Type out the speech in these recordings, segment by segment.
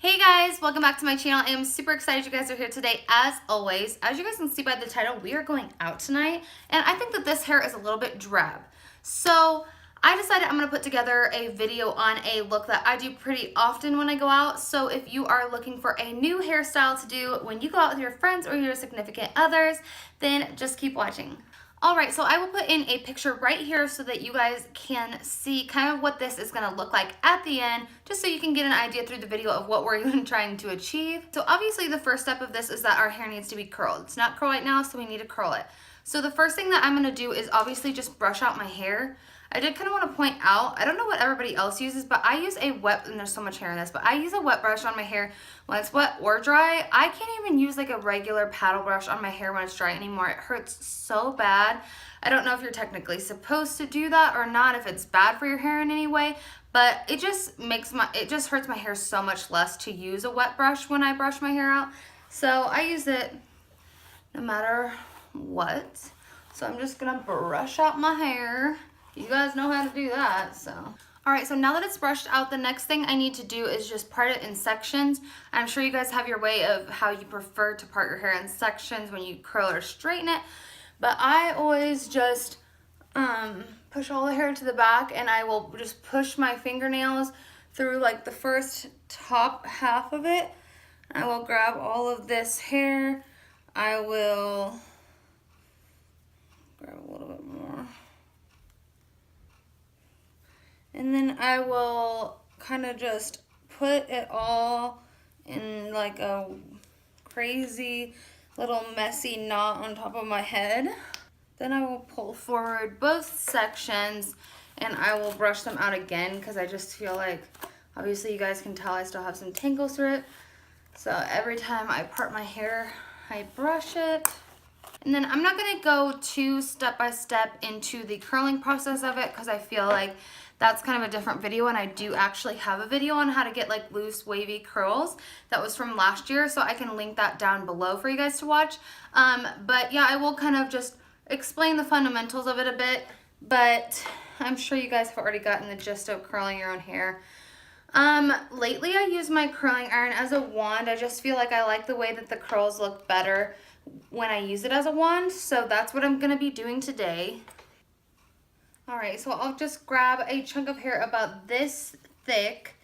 Hey guys, welcome back to my channel. I am super excited you guys are here today. As always, as you guys can see by the title, we are going out tonight, and I think that this hair is a little bit drab. So I decided I'm going to put together a video on a look that I do pretty often when I go out. So if you are looking for a new hairstyle to do when you go out with your friends or your significant others, then just keep watching. Alright, so I will put in a picture right here so that you guys can see kind of what this is going to look like at the end, just so you can get an idea through the video of what we're even trying to achieve. So obviously the first step of this is that our hair needs to be curled. It's not curled right now, so we need to curl it. So the first thing that I'm going to do is obviously just brush out my hair. I did kind of want to point out, I don't know what everybody else uses, but I use a wet, and there's so much hair in this, but I use a wet brush on my hair when it's wet or dry. I can't even use like a regular paddle brush on my hair when it's dry anymore. It hurts so bad. I don't know if you're technically supposed to do that or not, if it's bad for your hair in any way, but it just hurts my hair so much less to use a wet brush when I brush my hair out. So I use it no matter what. So I'm just gonna brush out my hair. You guys know how to do that, so. All right, so now that it's brushed out, the next thing I need to do is just part it in sections. I'm sure you guys have your way of how you prefer to part your hair in sections when you curl or straighten it, but I always just push all the hair to the back, and I will just push my fingernails through like the first top half of it. I will grab all of this hair. I will grab a little bit more. And then I will kind of just put it all in like a crazy little messy knot on top of my head. Then I will pull forward both sections and I will brush them out again because I just feel like, obviously you guys can tell I still have some tangles through it. So every time I part my hair, I brush it. And then I'm not going to go too step by step into the curling process of it because I feel like that's kind of a different video, and I do actually have a video on how to get like loose wavy curls that was from last year, so I can link that down below for you guys to watch. But yeah, I will kind of just explain the fundamentals of it a bit, but I'm sure you guys have already gotten the gist of curling your own hair. Lately I use my curling iron as a wand. I just feel like I like the way that the curls look better when I use it as a wand, so that's what I'm going to be doing today. Alright, so I'll just grab a chunk of hair about this thick,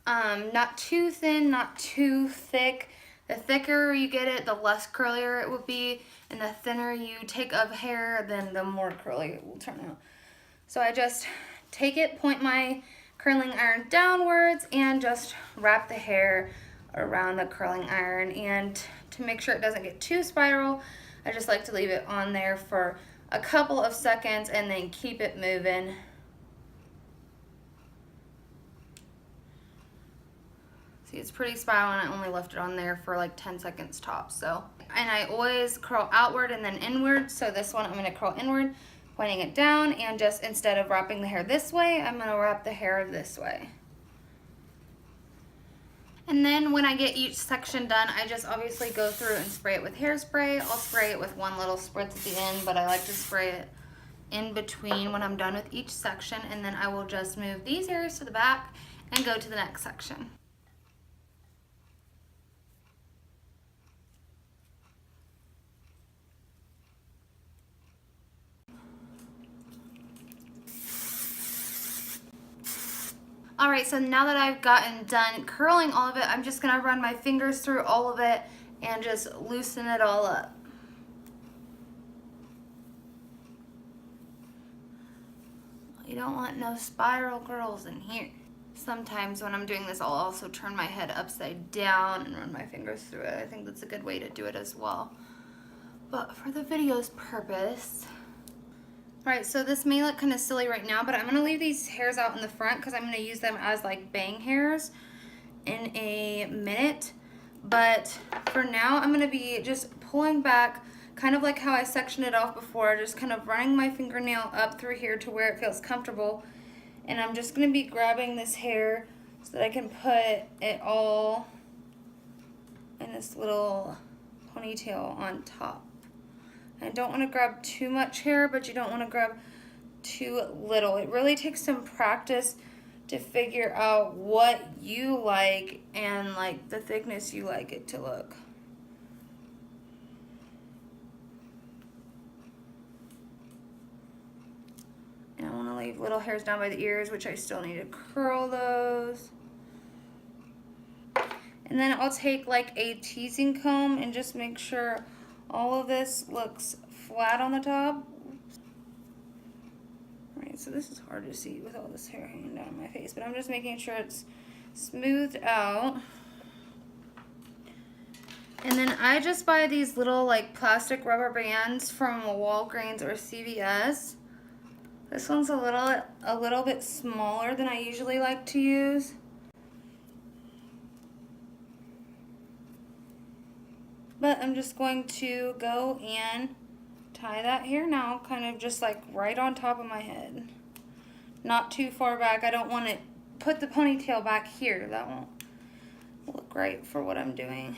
not too thin, not too thick. The thicker you get it, the less curlier it will be, and the thinner you take of hair, then the more curly it will turn out. So I just take it, point my curling iron downwards, and just wrap the hair around the curling iron. And to make sure it doesn't get too spiral, I just like to leave it on there for a couple of seconds and then keep it moving. See, it's pretty spiral, and I only left it on there for like 10 seconds tops. So, and I always curl outward and then inward. So this one I'm going to curl inward, pointing it down, and just instead of wrapping the hair this way, I'm going to wrap the hair this way. And then when I get each section done, I just obviously go through and spray it with hairspray. I'll spray it with one little spritz at the end, but I like to spray it in between when I'm done with each section. And then I will just move these hairs to the back and go to the next section. Alright, so now that I've gotten done curling all of it, I'm just going to run my fingers through all of it and just loosen it all up. You don't want no spiral curls in here. Sometimes when I'm doing this, I'll also turn my head upside down and run my fingers through it. I think that's a good way to do it as well. But for the video's purpose... Alright, so this may look kind of silly right now, but I'm going to leave these hairs out in the front because I'm going to use them as like bang hairs in a minute. But for now, I'm going to be just pulling back, kind of like how I sectioned it off before, just kind of running my fingernail up through here to where it feels comfortable. And I'm just going to be grabbing this hair so that I can put it all in this little ponytail on top. I don't want to grab too much hair, but you don't want to grab too little. It really takes some practice to figure out what you like and like the thickness you like it to look. And I want to leave little hairs down by the ears, which I still need to curl those. And then I'll take like a teasing comb and just make sure all of this looks flat on the top. Right, so this is hard to see with all this hair hanging down my face, but I'm just making sure it's smoothed out. And then I just buy these little like plastic rubber bands from Walgreens or CVS. This one's a little bit smaller than I usually like to use. But I'm just going to go and tie that hair now, kind of just like right on top of my head. Not too far back. I don't want to put the ponytail back here. That won't look right for what I'm doing.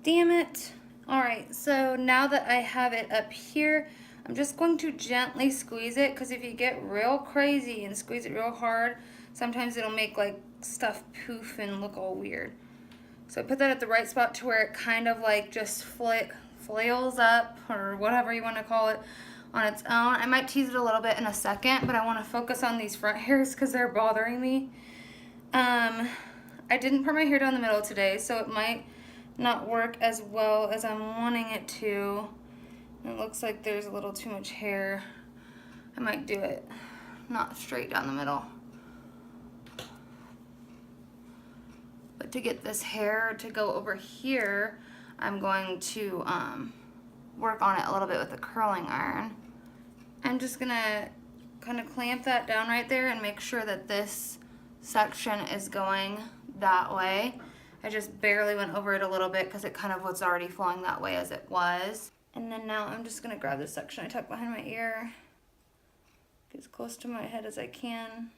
Damn it. Alright, so now that I have it up here, I'm just going to gently squeeze it, because if you get real crazy and squeeze it real hard, sometimes it'll make like stuff poof and look all weird. So I put that at the right spot to where it kind of like just flails up, or whatever you want to call it, on its own. I might tease it a little bit in a second, but I want to focus on these front hairs because they're bothering me. I didn't part my hair down the middle today, so it might not work as well as I'm wanting it to. It looks like there's a little too much hair. I might do it not straight down the middle. But to get this hair to go over here, I'm going to work on it a little bit with a curling iron. I'm just gonna kind of clamp that down right there and make sure that this section is going that way. I just barely went over it a little bit because it kind of was already flowing that way as it was. And then now I'm just going to grab this section I tucked behind my ear, get as close to my head as I can.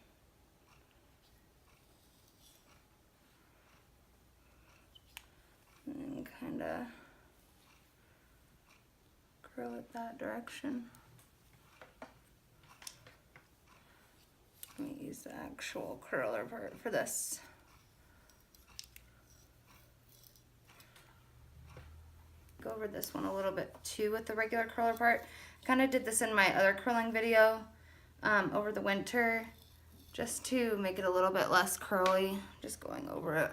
And then kind of curl it that direction. Let me use the actual curler part for this. Go over this one a little bit too with the regular curler part. Kind of did this in my other curling video over the winter, just to make it a little bit less curly. Just going over it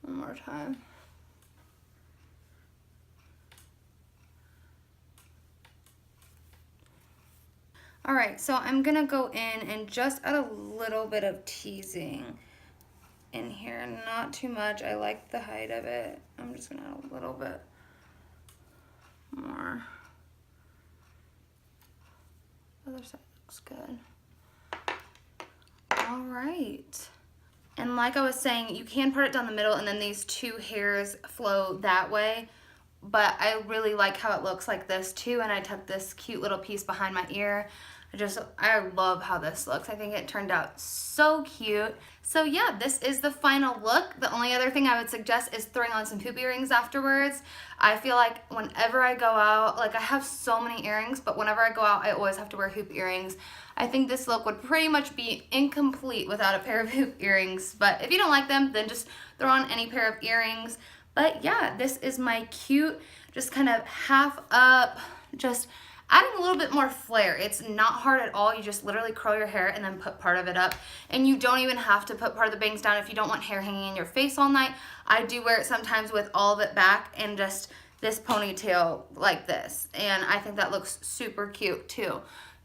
one more time. Alright, so I'm gonna go in and just add a little bit of teasing in here, not too much. I like the height of it. I'm just gonna add a little bit more. Other side looks good. All right. And like I was saying, you can part it down the middle and then these two hairs flow that way. But I really like how it looks like this too. And I tucked this cute little piece behind my ear. I love how this looks. I think it turned out so cute. So yeah, this is the final look. The only other thing I would suggest is throwing on some hoop earrings afterwards. I feel like whenever I go out, like I have so many earrings, but whenever I go out, I always have to wear hoop earrings. I think this look would pretty much be incomplete without a pair of hoop earrings. But if you don't like them, then just throw on any pair of earrings. But yeah, this is my cute, just kind of half up, just adding a little bit more flair. It's not hard at all. You just literally curl your hair and then put part of it up. And you don't even have to put part of the bangs down if you don't want hair hanging in your face all night. I do wear it sometimes with all of it back and just this ponytail like this. And I think that looks super cute too.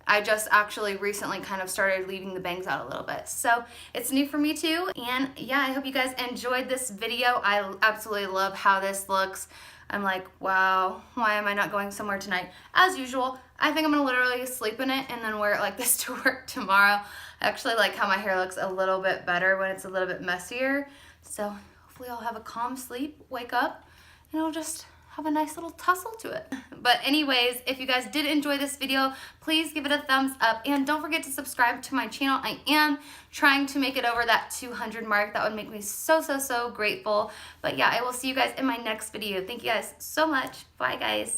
I just actually recently kind of started leaving the bangs out a little bit. So it's new for me too. And yeah, I hope you guys enjoyed this video. I absolutely love how this looks. I'm like, wow, why am I not going somewhere tonight? As usual, I think I'm gonna literally sleep in it and then wear it like this to work tomorrow. I actually like how my hair looks a little bit better when it's a little bit messier. So hopefully I'll have a calm sleep, wake up, and I'll just have a nice little tussle to it. But anyways, if you guys did enjoy this video, please give it a thumbs up and don't forget to subscribe to my channel. I am trying to make it over that 200 mark. That would make me so, so, so grateful. But yeah, I will see you guys in my next video. Thank you guys so much. Bye guys.